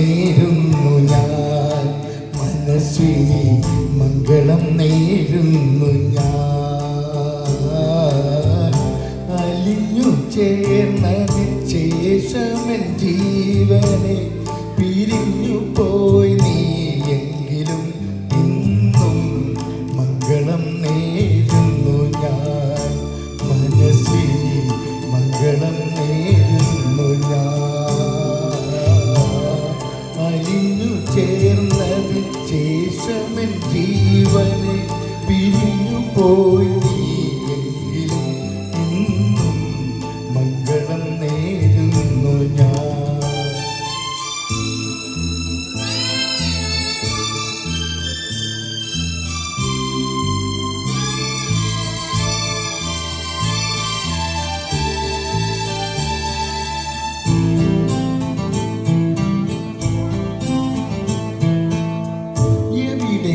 നേരുന്നു ഞാൻ, മനസ്വിനി മംഗളം നേരുന്നു ഞാൻ. അലിഞ്ഞു ചേർന്നതിന് ശേഷമെൻ ജീവനെ പിരിഞ്ഞു പോയി നീയെങ്കിലും ഇന്നും മംഗളം നേരുന്നു ഞാൻ, മനസ്വിനി മംഗളം നേരുന്നു ഞാൻ. അലിഞ്ഞു ചേർന്നതിന് ശേഷമെൻ ജീവനെ പിരിഞ്ഞു പോയി നീയെങ്കിലും ഇന്നും മംഗളം നേരുന്നു ഞാൻ.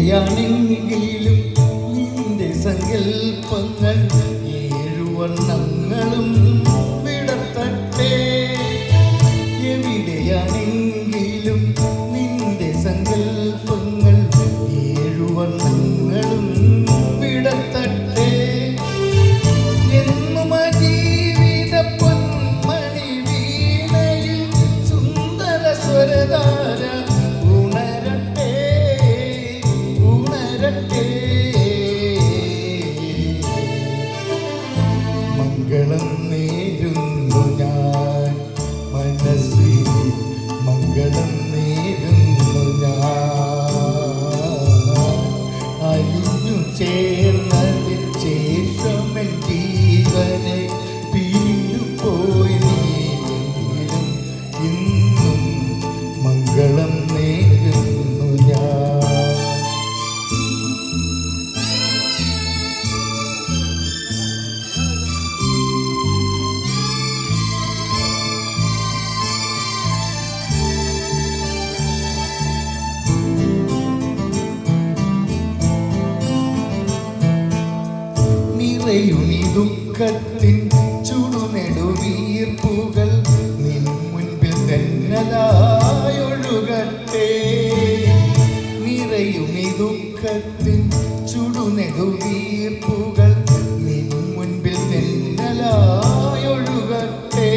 എവിടെയാണെങ്കിലും നിന്റെ സങ്കൽപ്പങ്ങൾ ഏഴുവണ്ണങ്ങളും വിടർത്തട്ടെ. എവിടെയാണെങ്കിലും നിന്റെ സങ്കൽപ്പങ്ങൾ ഏഴുവണ്ണങ്ങളും വിടർത്തട്ടെ. എന്നും ജീവിത പൊന്മണി വീണയിൽ സുന്ദര സ്വരധാര ഉണരട്ടെ, ഉണരട്ടെ. മംഗളം നേരുന്നു ഞാൻ, മനസ്വിനി മംഗളം നേരുന്നു ഞാൻ. അലിഞ്ഞു ചേർന്നതിന് ശേഷമെൻ ജീവനെ പിരിഞ്ഞു പോയി നീയെങ്കിലും ഇന്നും മംഗളം നേരുന്നു ഞാൻ. നിറയുനി ദുഃഖത്തിൻ ചുടുനെടുവീർപ്പുകൾ നിൻ മുൻപിൽ തെന്നലായൊഴുകട്ടെ. നിറയുനി ദുഃഖത്തിൻ ചുടുനെടുവീർപ്പുകൾ നിൻ മുൻപിൽ തെന്നലായൊഴുകട്ടെ.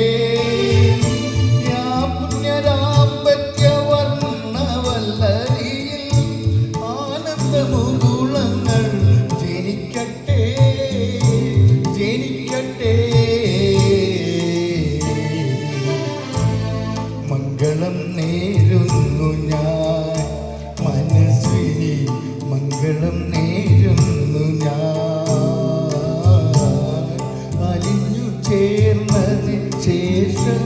പുണ്യദാമ്പത്യവർണ്ണവല്ലരിയിൽ ആനന്ദമുകുളങ്ങൾ ജനിക്കട്ടെ, ജനിക്കട്ടെ. മംഗളം നേരുന്നു ഞാൻ, മനസ്വിനി മംഗളം നേരുന്നു ഞാൻ. അലിഞ്ഞു ചേർന്നതിന് ശേഷം